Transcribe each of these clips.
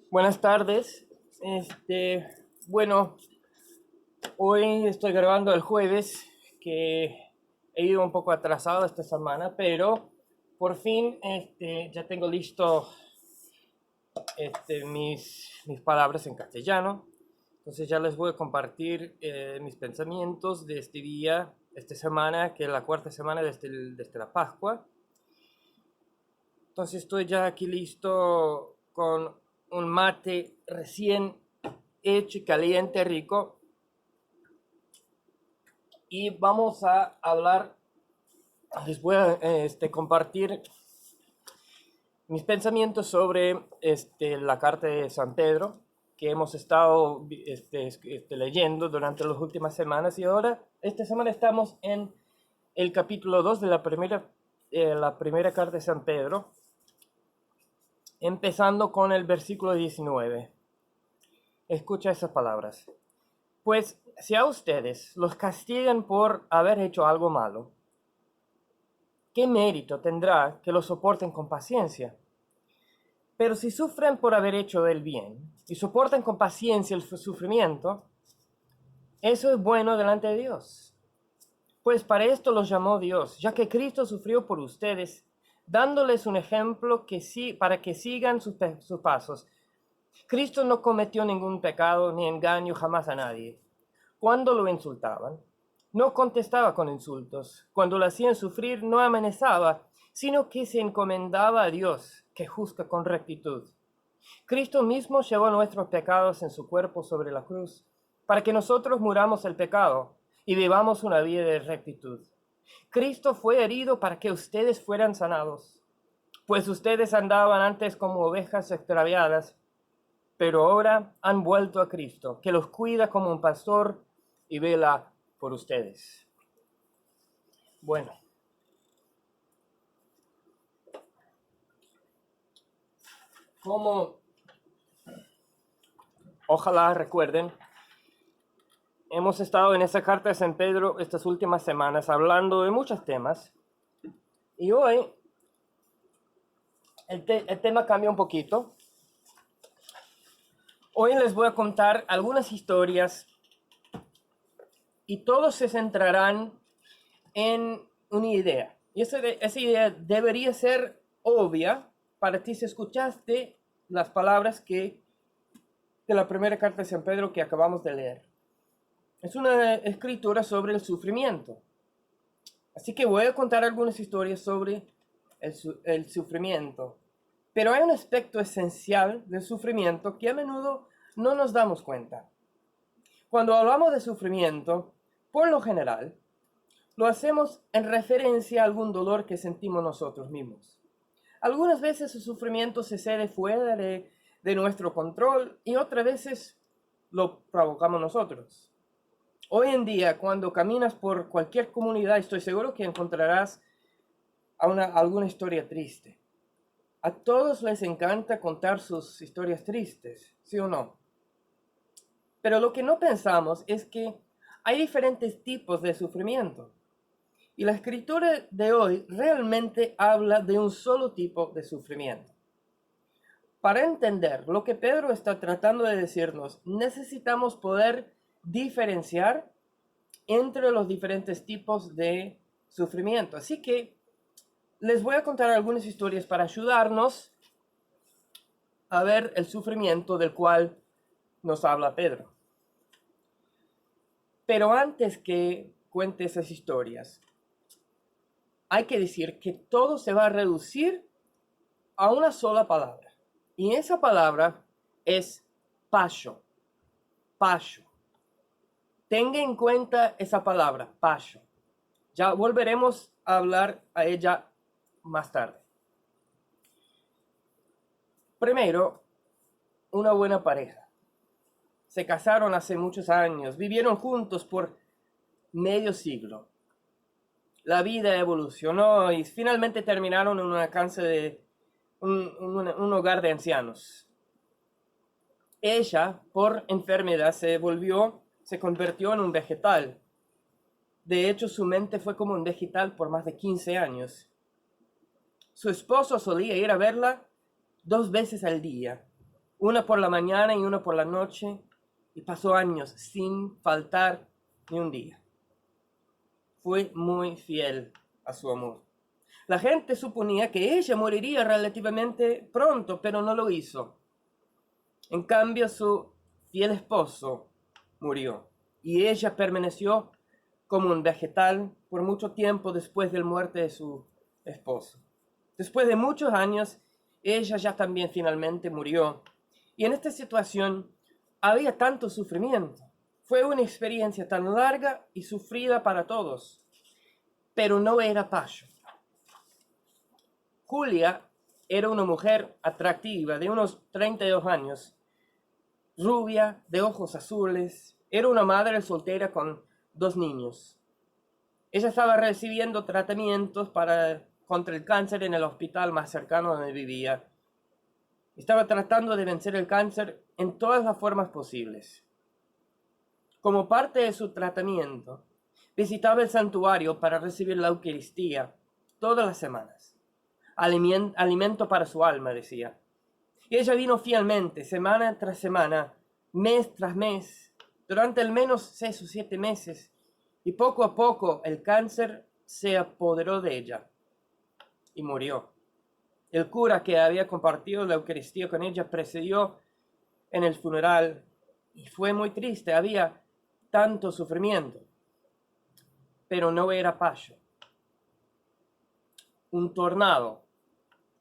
Buenas tardes. Bueno, hoy estoy grabando el jueves, que he ido un poco atrasado esta semana, pero por fin ya tengo listo mis palabras en castellano. Entonces ya les voy a compartir mis pensamientos de este día, esta semana, que es la cuarta semana desde la Pascua. Entonces estoy ya aquí listo con un mate recién hecho y caliente, rico. Y vamos a hablar, les voy a compartir mis pensamientos sobre la carta de San Pedro que hemos estado leyendo durante las últimas semanas. Y ahora, esta semana estamos en el capítulo 2 de la primera carta de San Pedro, empezando con el versículo 19. Escucha esas palabras. Pues si a ustedes los castigan por haber hecho algo malo, ¿qué mérito tendrá que lo soporten con paciencia? Pero si sufren por haber hecho el bien y soportan con paciencia el sufrimiento, eso es bueno delante de Dios. Pues para esto los llamó Dios, ya que Cristo sufrió por ustedes, dándoles un ejemplo para que sigan sus pasos. Cristo no cometió ningún pecado ni engaño jamás a nadie. Cuando lo insultaban, no contestaba con insultos. Cuando lo hacían sufrir, no amenazaba, sino que se encomendaba a Dios, que juzga con rectitud. Cristo mismo llevó nuestros pecados en su cuerpo sobre la cruz, para que nosotros muramos el pecado y vivamos una vida de rectitud. Cristo fue herido para que ustedes fueran sanados, pues ustedes andaban antes como ovejas extraviadas, pero ahora han vuelto a Cristo, que los cuida como un pastor y vela por ustedes. Bueno, como ojalá recuerden, hemos estado en esa carta de San Pedro estas últimas semanas hablando de muchos temas, y hoy el tema cambia un poquito. Hoy les voy a contar algunas historias y todos se centrarán en una idea. Y esa idea debería ser obvia para ti si escuchaste las palabras de la primera carta de San Pedro que acabamos de leer. Es una escritura sobre el sufrimiento. Así que voy a contar algunas historias sobre el sufrimiento. Pero hay un aspecto esencial del sufrimiento que a menudo no nos damos cuenta. Cuando hablamos de sufrimiento, por lo general, lo hacemos en referencia a algún dolor que sentimos nosotros mismos. Algunas veces el sufrimiento se cede fuera de nuestro control y otras veces lo provocamos nosotros. Hoy en día, cuando caminas por cualquier comunidad, estoy seguro que encontrarás alguna historia triste. A todos les encanta contar sus historias tristes, ¿sí o no? Pero lo que no pensamos es que hay diferentes tipos de sufrimiento. Y la escritura de hoy realmente habla de un solo tipo de sufrimiento. Para entender lo que Pedro está tratando de decirnos, necesitamos poder diferenciar entre los diferentes tipos de sufrimiento. Así que les voy a contar algunas historias para ayudarnos a ver el sufrimiento del cual nos habla Pedro. Pero antes que cuente esas historias, hay que decir que todo se va a reducir a una sola palabra. Y esa palabra es pasho. Pasho. Tenga en cuenta esa palabra, pasho. Ya volveremos a hablar a ella más tarde. Primero, una buena pareja. Se casaron hace muchos años, vivieron juntos por medio siglo. La vida evolucionó y finalmente terminaron en una casa de un hogar de ancianos. Ella, por enfermedad, se convirtió en un vegetal. De hecho, su mente fue como un vegetal por más de 15 años. Su esposo solía ir a verla 2 veces al día. una por la mañana y una por la noche, y pasó años sin faltar ni un día. Fue muy fiel a su amor. La gente suponía que ella moriría relativamente pronto, pero no lo hizo. En cambio, su fiel esposo murió, y ella permaneció como un vegetal por mucho tiempo después de la muerte de su esposo. Después de muchos años, ella ya también finalmente murió. Y en esta situación había tanto sufrimiento. Fue una experiencia tan larga y sufrida para todos, pero no era paso. Julia era una mujer atractiva de unos 32 años, rubia, de ojos azules. Era una madre soltera con 2 niños. Ella estaba recibiendo tratamientos contra el cáncer en el hospital más cercano donde vivía. Estaba tratando de vencer el cáncer en todas las formas posibles. Como parte de su tratamiento, visitaba el santuario para recibir la Eucaristía todas las semanas. Alimento para su alma, decía. Y ella vino fielmente, semana tras semana, mes tras mes, durante al menos 6 o 7 meses, y poco a poco el cáncer se apoderó de ella y murió. El cura que había compartido la Eucaristía con ella precedió en el funeral y fue muy triste. Había tanto sufrimiento, pero no era paso. Un tornado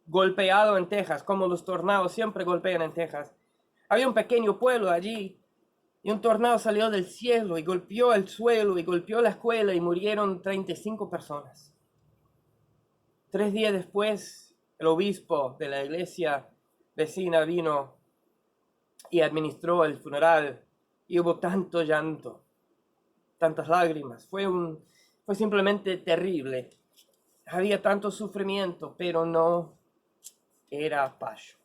golpeado en Texas, como los tornados siempre golpean en Texas. Había un pequeño pueblo allí y un tornado salió del cielo y golpeó el suelo y golpeó la escuela y murieron 35 personas. 3 días después, el obispo de la iglesia vecina vino y administró el funeral y hubo tanto llanto, tantas lágrimas. Fue simplemente terrible. Había tanto sufrimiento, pero no era paso.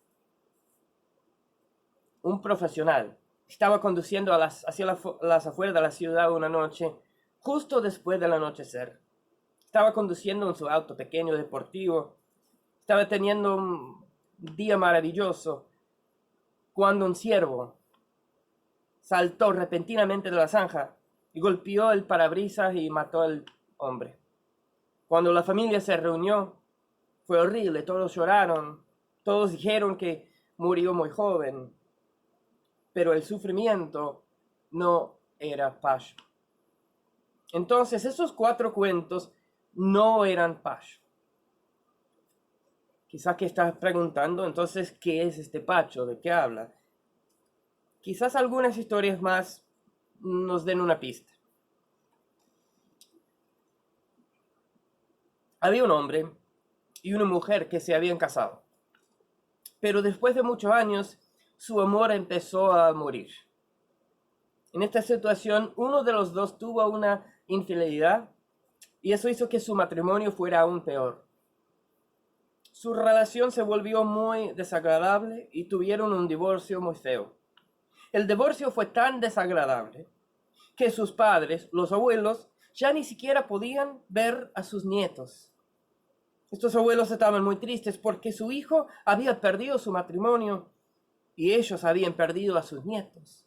Un profesional estaba conduciendo hacia las afueras de la ciudad una noche, justo después del anochecer. Estaba conduciendo en su auto pequeño deportivo. Estaba teniendo un día maravilloso cuando un ciervo saltó repentinamente de la zanja y golpeó el parabrisas y mató al hombre. Cuando la familia se reunió, fue horrible. Todos lloraron. Todos dijeron que murió muy joven. Pero el sufrimiento no era paso. Entonces, esos 4 cuentos no eran paso. Quizás que estás preguntando, entonces, ¿qué es este pacho? ¿De qué habla? Quizás algunas historias más nos den una pista. Había un hombre y una mujer que se habían casado. Pero después de muchos años, su amor empezó a morir. En esta situación, uno de los dos tuvo una infidelidad y eso hizo que su matrimonio fuera aún peor. Su relación se volvió muy desagradable y tuvieron un divorcio muy feo. El divorcio fue tan desagradable que sus padres, los abuelos, ya ni siquiera podían ver a sus nietos. Estos abuelos estaban muy tristes porque su hijo había perdido su matrimonio y ellos habían perdido a sus nietos.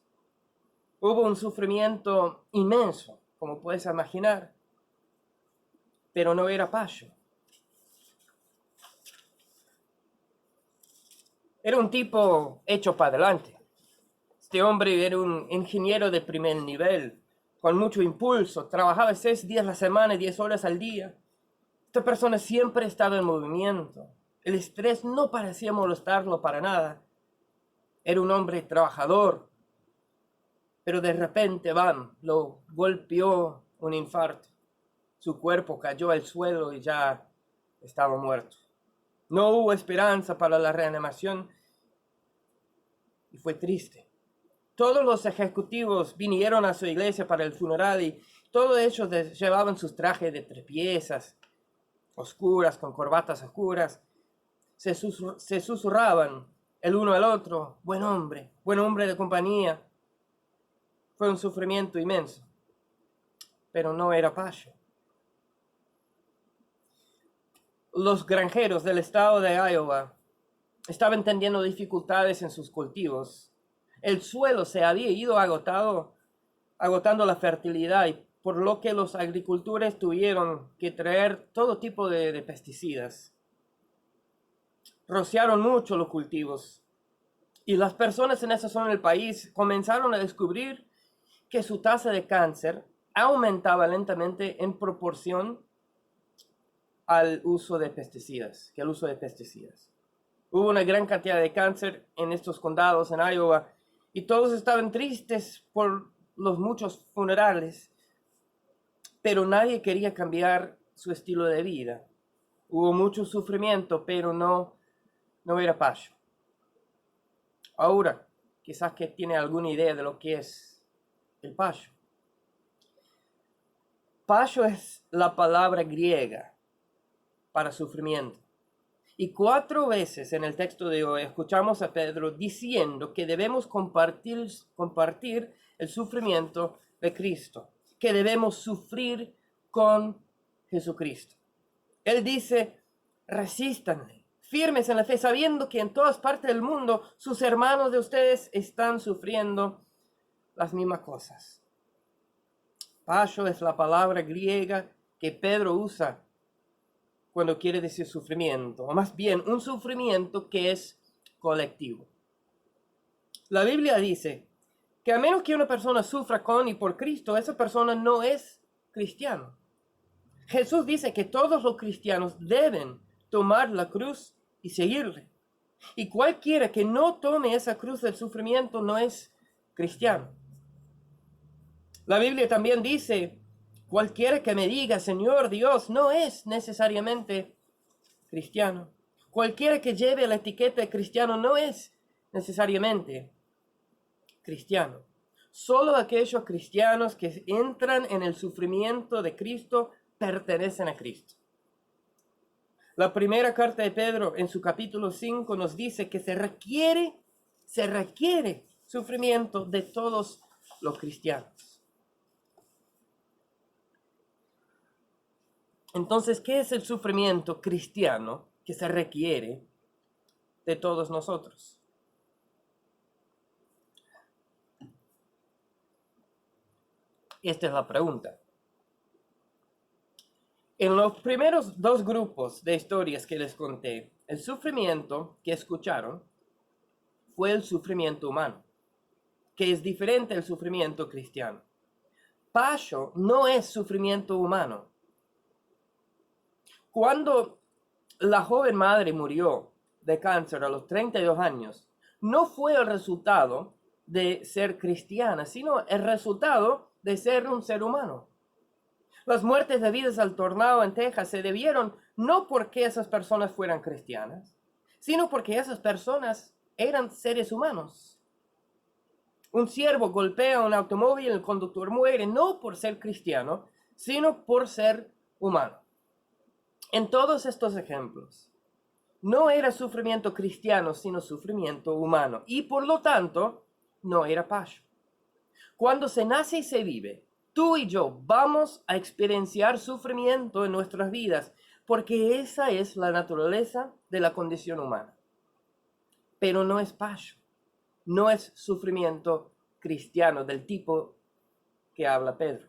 Hubo un sufrimiento inmenso, como puedes imaginar, pero no era paso. Era un tipo hecho para adelante. Este hombre era un ingeniero de primer nivel, con mucho impulso. Trabajaba 6 días a la semana y 10 horas al día. Esta persona siempre estaba en movimiento. El estrés no parecía molestarlo para nada. Era un hombre trabajador. Pero de repente, lo golpeó un infarto. Su cuerpo cayó al suelo y ya estaba muerto. No hubo esperanza para la reanimación y fue triste. Todos los ejecutivos vinieron a su iglesia para el funeral y todos ellos llevaban sus trajes de 3 piezas, oscuras, con corbatas oscuras. Se susurraban el uno al otro: buen hombre de compañía. Fue un sufrimiento inmenso, pero no era paso. Los granjeros del estado de Iowa estaban teniendo dificultades en sus cultivos. El suelo se había ido agotando la fertilidad, y por lo que los agricultores tuvieron que traer todo tipo de pesticidas. Rociaron mucho los cultivos y las personas en esa zona del país comenzaron a descubrir que su tasa de cáncer aumentaba lentamente en proporción al uso de pesticidas, Hubo una gran cantidad de cáncer en estos condados en Iowa y todos estaban tristes por los muchos funerales, pero nadie quería cambiar su estilo de vida. Hubo mucho sufrimiento, pero no era pacho. Ahora, quizás que tiene alguna idea de lo que es el pacho. Pacho es la palabra griega para sufrimiento. Y 4 veces en el texto de hoy escuchamos a Pedro diciendo que debemos compartir el sufrimiento de Cristo, que debemos sufrir con Jesucristo. Él dice, resístanle, firmes en la fe, sabiendo que en todas partes del mundo sus hermanos de ustedes están sufriendo las mismas cosas. Pacho es la palabra griega que Pedro usa cuando quiere decir sufrimiento, o más bien un sufrimiento que es colectivo. La Biblia dice que a menos que una persona sufra con y por Cristo, esa persona no es cristiano. Jesús dice que todos los cristianos deben tomar la cruz y seguirle. Y cualquiera que no tome esa cruz del sufrimiento no es cristiano. La Biblia también dice, cualquiera que me diga Señor Dios no es necesariamente cristiano. Cualquiera que lleve la etiqueta de cristiano no es necesariamente cristiano. Solo aquellos cristianos que entran en el sufrimiento de Cristo pertenecen a Cristo. La primera carta de Pedro en su capítulo 5 nos dice que se requiere sufrimiento de todos los cristianos. Entonces, ¿qué es el sufrimiento cristiano que se requiere de todos nosotros? Esta es la pregunta. En los primeros 2 grupos de historias que les conté, el sufrimiento que escucharon fue el sufrimiento humano, que es diferente al sufrimiento cristiano. Pacho no es sufrimiento humano. Cuando la joven madre murió de cáncer a los 32 años, no fue el resultado de ser cristiana, sino el resultado de ser un ser humano. Las muertes debidas al tornado en Texas se debieron no porque esas personas fueran cristianas, sino porque esas personas eran seres humanos. Un ciervo golpea un automóvil y el conductor muere no por ser cristiano, sino por ser humano. En todos estos ejemplos, no era sufrimiento cristiano, sino sufrimiento humano. Y por lo tanto, no era pacho. Cuando se nace y se vive, tú y yo vamos a experienciar sufrimiento en nuestras vidas, porque esa es la naturaleza de la condición humana. Pero no es pacho, no es sufrimiento cristiano del tipo que habla Pedro.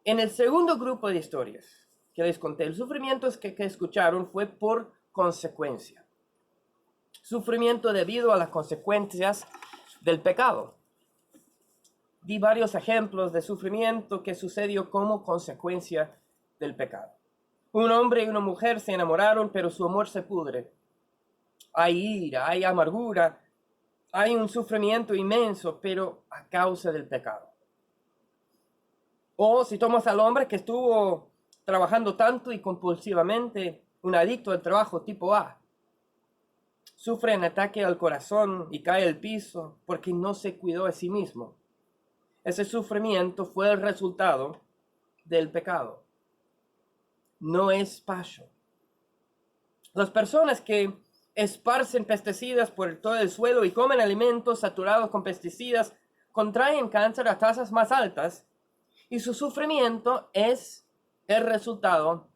En el segundo grupo de historias que les conté, el sufrimiento que escucharon fue por consecuencia. Sufrimiento debido a las consecuencias del pecado. Di varios ejemplos de sufrimiento que sucedió como consecuencia del pecado. Un hombre y una mujer se enamoraron, pero su amor se pudre. Hay ira, hay amargura, hay un sufrimiento inmenso, pero a causa del pecado. O si tomas al hombre que estuvo trabajando tanto y compulsivamente, un adicto al trabajo tipo A, sufre un ataque al corazón y cae al piso porque no se cuidó a sí mismo. Ese sufrimiento fue el resultado del pecado. No es pacho. Las personas que esparcen pesticidas por todo el suelo y comen alimentos saturados con pesticidas contraen cáncer a tasas más altas, y su sufrimiento es el resultado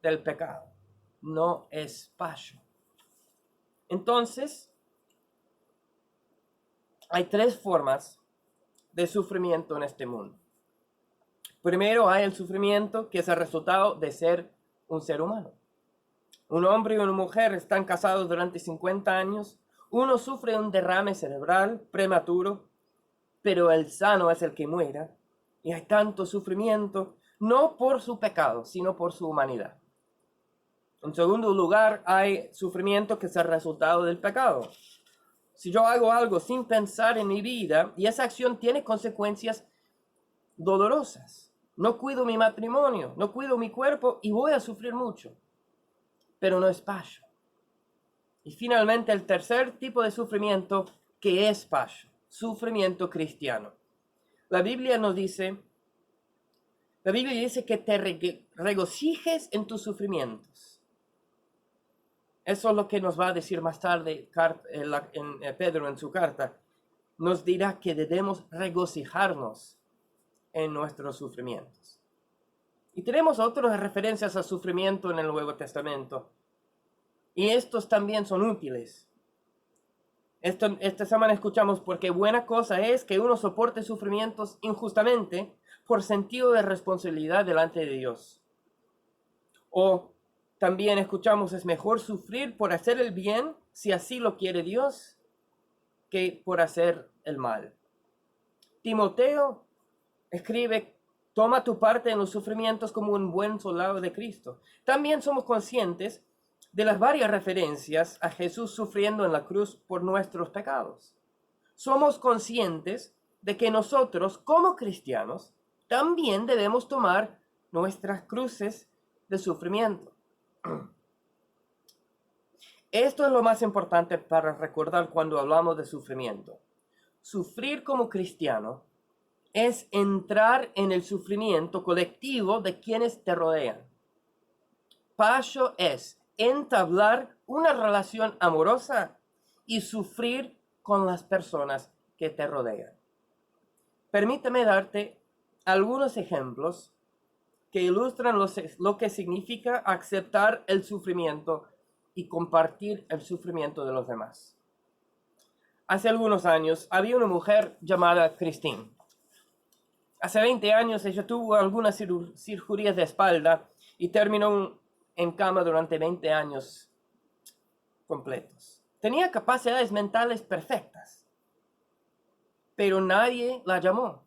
del pecado. No es pacho. Entonces, hay tres formas de sufrimiento en este mundo. Primero hay el sufrimiento que es el resultado de ser un ser humano. Un hombre y una mujer están casados durante 50 años. Uno sufre un derrame cerebral prematuro, pero el sano es el que muera. Y hay tanto sufrimiento, no por su pecado, sino por su humanidad. En segundo lugar, hay sufrimiento que es el resultado del pecado. Si yo hago algo sin pensar en mi vida y esa acción tiene consecuencias dolorosas, no cuido mi matrimonio, no cuido mi cuerpo y voy a sufrir mucho, pero no es passion. Y finalmente el tercer tipo de sufrimiento que es passion, sufrimiento cristiano. La Biblia dice que te regocijes en tus sufrimientos. Eso es lo que nos va a decir más tarde Pedro en su carta. Nos dirá que debemos regocijarnos en nuestros sufrimientos. Y tenemos otras referencias a sufrimiento en el Nuevo Testamento. Y estos también son útiles. Esta semana escuchamos: porque buena cosa es que uno soporte sufrimientos injustamente por sentido de responsabilidad delante de Dios. O también escuchamos: es mejor sufrir por hacer el bien, si así lo quiere Dios, que por hacer el mal. Timoteo escribe: toma tu parte en los sufrimientos como un buen soldado de Cristo. También somos conscientes de las varias referencias a Jesús sufriendo en la cruz por nuestros pecados. Somos conscientes de que nosotros, como cristianos, también debemos tomar nuestras cruces de sufrimiento. Esto es lo más importante para recordar cuando hablamos de sufrimiento. Sufrir como cristiano es entrar en el sufrimiento colectivo de quienes te rodean. Passion es entablar una relación amorosa y sufrir con las personas que te rodean. Permíteme darte algunos ejemplos que ilustran lo que significa aceptar el sufrimiento y compartir el sufrimiento de los demás. Hace algunos años había una mujer llamada Christine. Hace 20 años ella tuvo algunas cirugías de espalda y terminó en cama durante 20 años completos. Tenía capacidades mentales perfectas, pero nadie la llamó.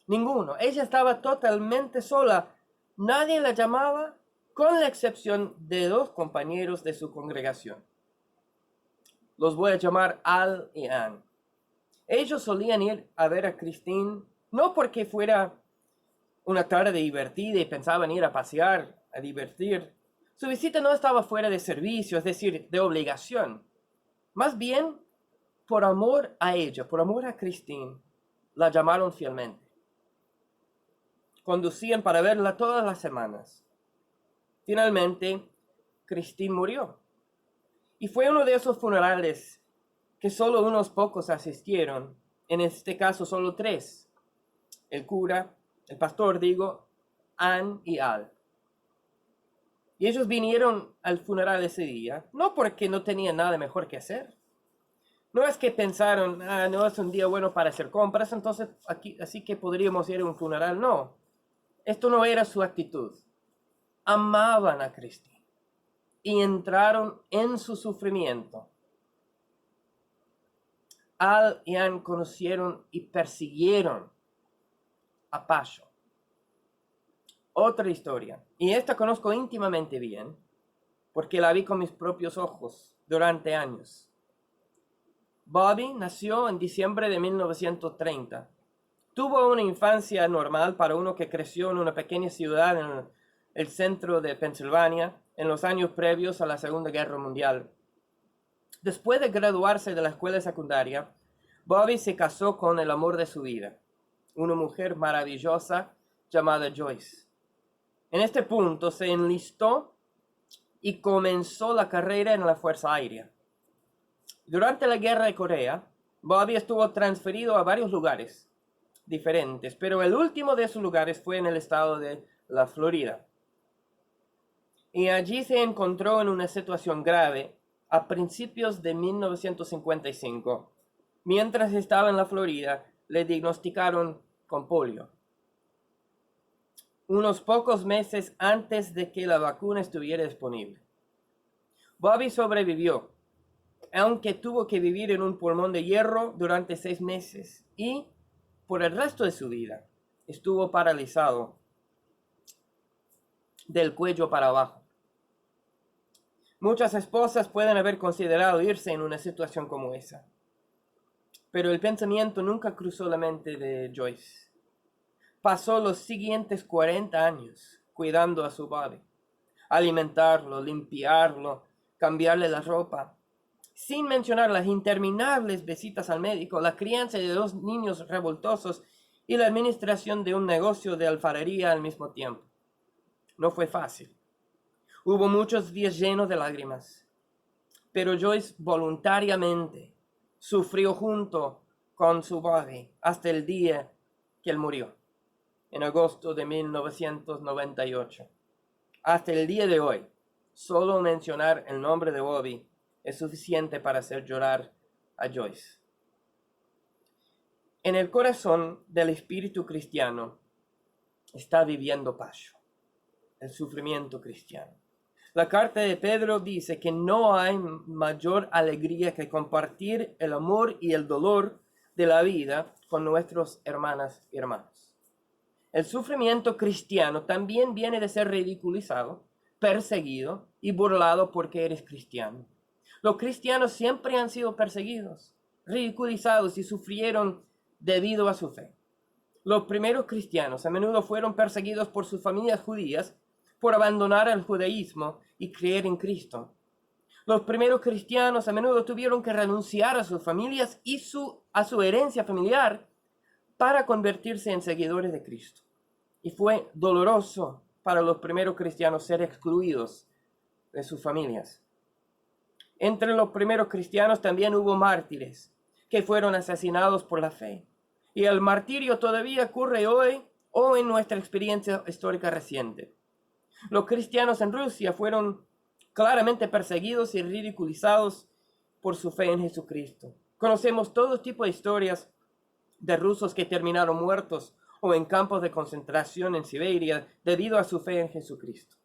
Ninguno. Ella estaba totalmente sola. Nadie la llamaba, con la excepción de 2 compañeros de su congregación. Los voy a llamar Al y Ann. Ellos solían ir a ver a Christine, no porque fuera una tarde divertida y pensaban ir a pasear, a divertir. Su visita no estaba fuera de servicio, es decir, de obligación. Más bien, por amor a ella, por amor a Christine, la llamaron fielmente. Conducían para verla todas las semanas. Finalmente, Christine murió. Y fue uno de esos funerales que solo unos pocos asistieron, en este caso solo 3. El cura, el pastor, Ann y Al. Y ellos vinieron al funeral ese día, no porque no tenían nada mejor que hacer. No es que pensaron: no es un día bueno para hacer compras, entonces así que podríamos ir a un funeral. No, esto no era su actitud. Amaban a Cristo y entraron en su sufrimiento. Al y Ann conocieron y persiguieron a Passion. Otra historia, y esta conozco íntimamente bien, porque la vi con mis propios ojos durante años. Bobby nació en diciembre de 1930. Tuvo una infancia normal para uno que creció en una pequeña ciudad en el centro de Pensilvania en los años previos a la Segunda Guerra Mundial. Después de graduarse de la escuela secundaria, Bobby se casó con el amor de su vida, una mujer maravillosa llamada Joyce. En este punto se enlistó y comenzó la carrera en la Fuerza Aérea. Durante la Guerra de Corea, Bobby estuvo transferido a varios lugares diferentes, pero el último de esos lugares fue en el estado de la Florida. Y allí se encontró en una situación grave a principios de 1955, mientras estaba en la Florida, le diagnosticaron con polio. Unos pocos meses antes de que la vacuna estuviera disponible. Bobby sobrevivió, aunque tuvo que vivir en un pulmón de hierro durante 6 meses y, por el resto de su vida, estuvo paralizado del cuello para abajo. Muchas esposas pueden haber considerado irse en una situación como esa, pero el pensamiento nunca cruzó la mente de Joyce. Pasó los siguientes 40 años cuidando a su Bobby, alimentarlo, limpiarlo, cambiarle la ropa, sin mencionar las interminables visitas al médico, la crianza de 2 niños revoltosos y la administración de un negocio de alfarería al mismo tiempo. No fue fácil. Hubo muchos días llenos de lágrimas, pero Joyce voluntariamente sufrió junto con su Bobby hasta el día que él murió, en agosto de 1998. Hasta el día de hoy, solo mencionar el nombre de Bobby es suficiente para hacer llorar a Joyce. En el corazón del espíritu cristiano está viviendo Passion, el sufrimiento cristiano. La carta de Pedro dice que no hay mayor alegría que compartir el amor y el dolor de la vida con nuestros hermanas y hermanos. El sufrimiento cristiano también viene de ser ridiculizado, perseguido y burlado porque eres cristiano. Los cristianos siempre han sido perseguidos, ridiculizados y sufrieron debido a su fe. Los primeros cristianos a menudo fueron perseguidos por sus familias judías por abandonar el judaísmo y creer en Cristo. Los primeros cristianos a menudo tuvieron que renunciar a sus familias y a su herencia familiar para convertirse en seguidores de Cristo. Y fue doloroso para los primeros cristianos ser excluidos de sus familias. Entre los primeros cristianos también hubo mártires que fueron asesinados por la fe. Y el martirio todavía ocurre hoy o en nuestra experiencia histórica reciente. Los cristianos en Rusia fueron claramente perseguidos y ridiculizados por su fe en Jesucristo. Conocemos todo tipo de historias de rusos que terminaron muertos o en campos de concentración en Siberia debido a su fe en Jesucristo.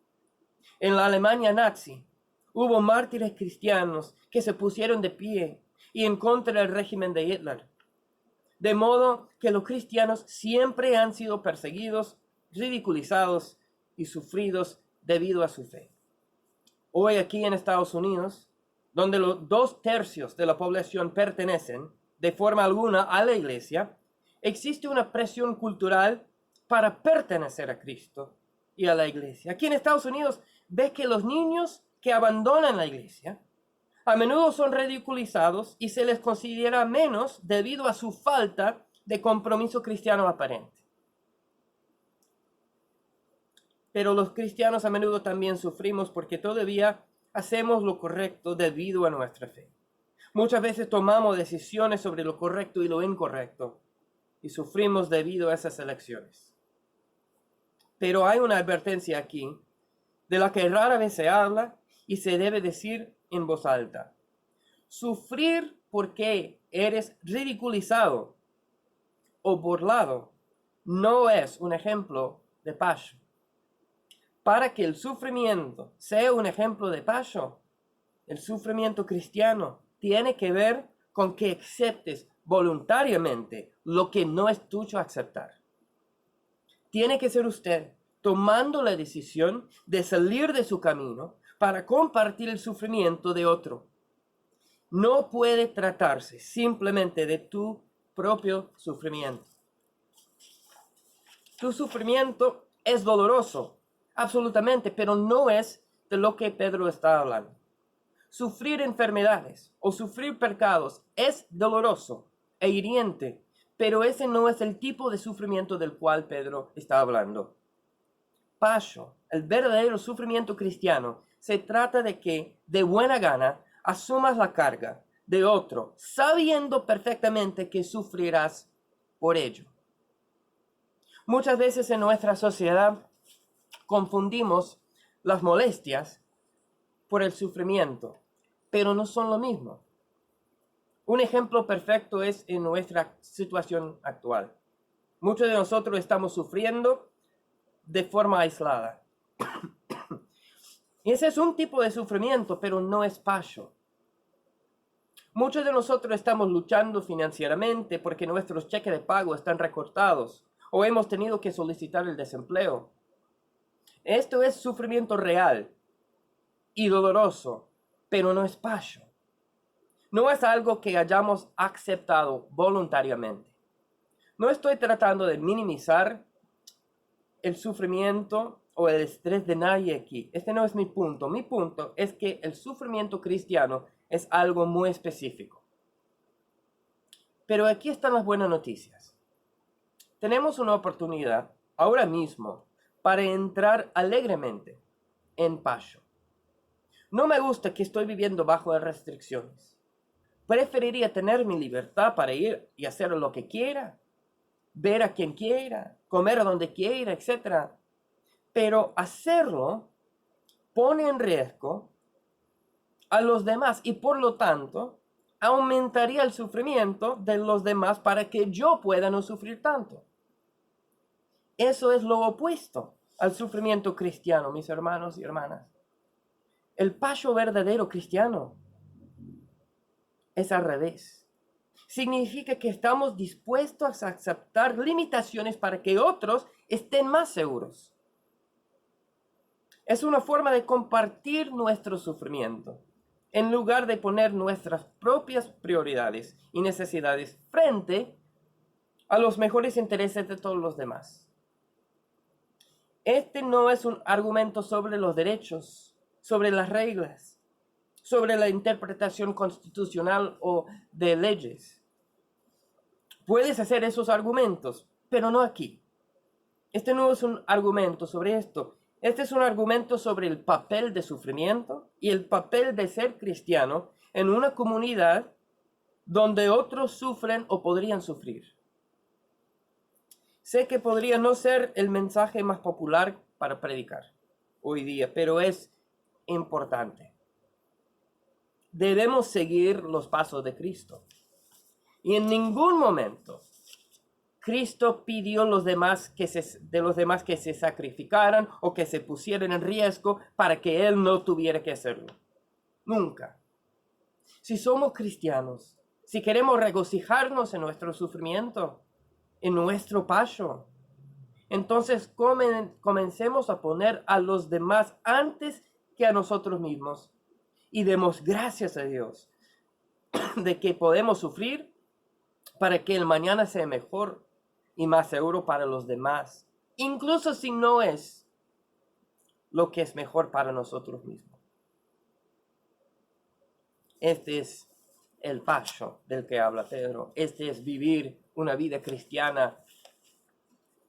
En la Alemania nazi hubo mártires cristianos que se pusieron de pie y en contra del régimen de Hitler. De modo que los cristianos siempre han sido perseguidos, ridiculizados y sufridos debido a su fe. Hoy aquí en Estados Unidos, donde los 2/3 de la población pertenecen de forma alguna a la iglesia, existe una presión cultural para pertenecer a Cristo y a la iglesia. Aquí en Estados Unidos ves que los niños que abandonan la iglesia a menudo son ridiculizados y se les considera menos debido a su falta de compromiso cristiano aparente. Pero los cristianos a menudo también sufrimos porque todavía hacemos lo correcto debido a nuestra fe. Muchas veces tomamos decisiones sobre lo correcto y lo incorrecto y sufrimos debido a esas elecciones. Pero hay una advertencia aquí de la que rara vez se habla y se debe decir en voz alta. Sufrir porque eres ridiculizado o burlado no es un ejemplo de Passion. Para que el sufrimiento sea un ejemplo de Passion, el sufrimiento cristiano tiene que ver con que aceptes voluntariamente lo que no es tuyo aceptar. Tiene que ser usted tomando la decisión de salir de su camino para compartir el sufrimiento de otro. No puede tratarse simplemente de tu propio sufrimiento. Tu sufrimiento es doloroso, absolutamente, pero no es de lo que Pedro está hablando. Sufrir enfermedades o sufrir pecados es doloroso e hiriente, pero ese no es el tipo de sufrimiento del cual Pedro está hablando. Passion, el verdadero sufrimiento cristiano, se trata de que de buena gana asumas la carga de otro, sabiendo perfectamente que sufrirás por ello. Muchas veces en nuestra sociedad confundimos las molestias por el sufrimiento. pero no son lo mismo. Un ejemplo perfecto es en nuestra situación actual. Muchos de nosotros estamos sufriendo de forma aislada. Y ese es un tipo de sufrimiento, pero no es passion. Muchos de nosotros estamos luchando financieramente porque nuestros cheques de pago están recortados o hemos tenido que solicitar el desempleo. Esto es sufrimiento real y doloroso, pero no es passion. No es algo que hayamos aceptado voluntariamente. No estoy tratando de minimizar el sufrimiento o el estrés de nadie aquí. Este no es mi punto. Mi punto es que el sufrimiento cristiano es algo muy específico. Pero aquí están las buenas noticias. Tenemos una oportunidad ahora mismo para entrar alegremente en passion. No me gusta que estoy viviendo bajo restricciones. Preferiría tener mi libertad para ir y hacer lo que quiera, ver a quien quiera, comer a donde quiera, etc. Pero hacerlo pone en riesgo a los demás y por lo tanto aumentaría el sufrimiento de los demás para que yo pueda no sufrir tanto. Eso es lo opuesto al sufrimiento cristiano, mis hermanos y hermanas. El passion verdadero cristiano es al revés. Significa que estamos dispuestos a aceptar limitaciones para que otros estén más seguros. Es una forma de compartir nuestro sufrimiento, en lugar de poner nuestras propias prioridades y necesidades frente a los mejores intereses de todos los demás. Este no es un argumento sobre los derechos, sobre las reglas, sobre la interpretación constitucional o de leyes. Puedes hacer esos argumentos, pero no aquí. Este no es un argumento sobre esto. Este es un argumento sobre el papel de sufrimiento y el papel de ser cristiano en una comunidad donde otros sufren o podrían sufrir. Sé que podría no ser el mensaje más popular para predicar hoy día, pero es importante. Debemos seguir los pasos de Cristo. Y en ningún momento Cristo pidió de los demás que se sacrificaran o que se pusieran en riesgo para que Él no tuviera que hacerlo. Nunca. Si somos cristianos, si queremos regocijarnos en nuestro sufrimiento, en nuestro passion, entonces comencemos a poner a los demás antes que a nosotros mismos y demos gracias a Dios de que podemos sufrir para que el mañana sea mejor y más seguro para los demás, incluso si no es lo que es mejor para nosotros mismos. Este es el paso del que habla Pedro. Este es vivir una vida cristiana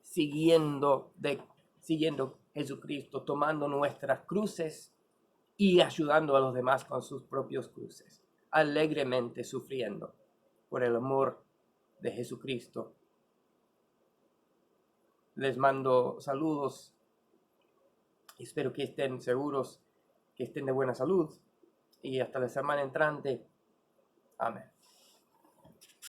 siguiendo Jesucristo, tomando nuestras cruces y ayudando a los demás con sus propios cruces, alegremente sufriendo por el amor de Jesucristo. Les mando saludos. Espero que estén seguros, que estén de buena salud. Y hasta la semana entrante. Amén.